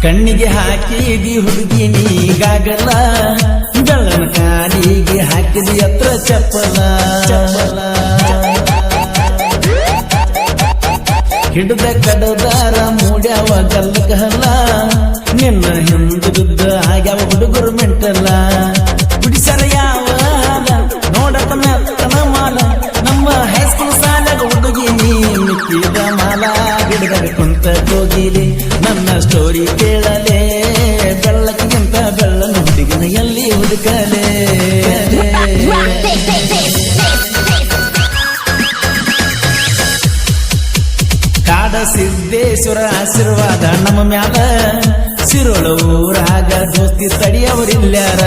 ಕಣ್ಣಿಗೆ ಹಾಕಿದಿ ಹುಡುಗಿ ನೀಗಾಗಲ್ಲ, ಬೆಳ್ಳನ ಕಾಲಿಗೆ ಹಾಕಿದಿ ಹತ್ರ ಚಪ್ಪಲ. ಹಿಡಿದ ಕಡದಾರ ಮೂಡ್ಯಾವ ಗಲ್ಲಕಹಲ್ಲ, ನಿನ್ನ ಹಿಂದುದ್ದ ಆಗ್ಯಾವ ಹುಡುಗರು ಮೆಂಟಲ್ಲ. ಬಿಡಿಸರ ಯಾವ ಹಾಲ ನೋಡಕ ಮೆತ್ತನ ಮಾಲ, ನಮ್ಮ ಹೈಸ್ಕೂಲ್ ಸಾಲಾಗ ಹುಡುಗಿ ನೀ ಮಿಕ್ಕಿದ ಮಾಲ. ಗಿಡದಾಗ ಕುಂತ ಹೋಗಿಲಿ ನನ್ನ ಸ್ಟೋರಿ ಕೇಳಲೆ, ಬೆಳ್ಳಕ್ಕಿಂತ ಬೆಳ್ಳನ ಹುಡುಗಿನ ಎಲ್ಲಿ ಹುಡುಕಲೆ. ಕಾಡ ಸಿದ್ದೇಶ್ವರ ಆಶೀರ್ವಾದ ನಮ್ಮ ಮ್ಯಾಲ, ಸಿರೋಳ ಊರಾಗ ದೋಸ್ತಿ ತಡಿಯವರಿಲ್ಲಾರ.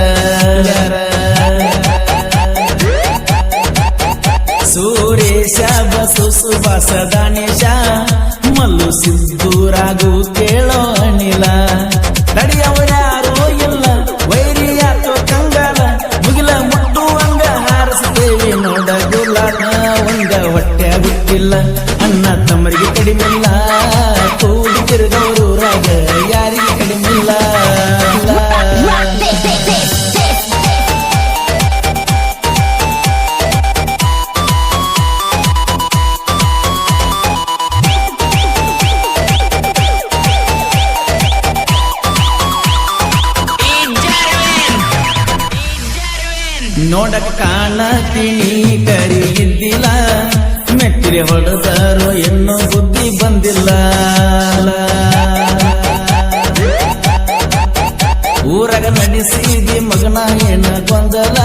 ಸುರೇಶ ಬಸು ಸುಭಾಸ ದಾನೇಶ ಮಲ್ಲು ಸಿದ್ದೂರಾಗು ಕೇಳೋ ಅನಿಲ. ತಡಿಯವರ್ಯಾರೋ ಇಲ್ಲ ವೈರಿಯಾತೋ ಕಂಗಾಲ, ಮುಗಿಲ ಮುಟ್ಟುವಂಗ ಹಾರಿಸ್ತೇವೆ ನೋಡ ಗುಲಾಟ. ಒಂದ ಹೊಟ್ಟೆ ಬಿಟ್ಟಿಲ್ಲ ಅಣ್ಣ ತಮ್ಮರಿಗೆ ಕಡಿಮಿಲ್ಲ, ಕೂಡಿ ತಿರುಗವರೂರಾಗ ಯಾರಿಗೆ ಕಡಿಮಿಲ್ಲ. ನೋಡಕ್ ಕಾಣತೀನಿ ಕರಿ ಇದ್ದಿಲ್ಲ, ಮೆಟ್ಟಿರೆ ಹೊಡೆದಾರೋ ಇನ್ನೂ ಬುದ್ಧಿ ಬಂದಿಲ್ಲ. ಊರಾಗ ನಡೆಸಿದಿ ಮಗನ ಏನ ಗೊಂದಲ,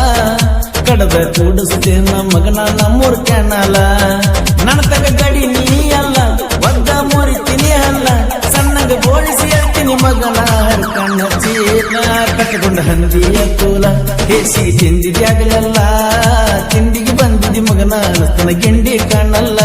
ಕಡದ ಕೂಡಿಸ್ತೇನ ಮಗನ ನಮ್ಮೂರ್ ಕೆಣಲ. ನನ್ನ ತಗ ಗಡಿ ನೀ ಅಲ್ಲ ಒದ್ದ ಮುರಿತೀನಿ ಅಲ್ಲ, ಸಣ್ಣಗ ಬೋಳಿಸಿ ಹೇಳ್ತೀನಿ ಮಗನ ಹರ್ಕಣ್ಣ ಚೀಲ. ಕಟ್ಟಕೊಂಡ ಹಂದಿಯ ಕೂಲ ಹೇಸಿಗೆ ತಿಂದಿದ್ಯಾಗಲೆಲ್ಲ, ತಿಂಡಿಗೆ ಬಂದಿದ್ದಿ ಮಗನ ತನ ಗಿಂಡಿ ಕಾಣಲ್ಲ.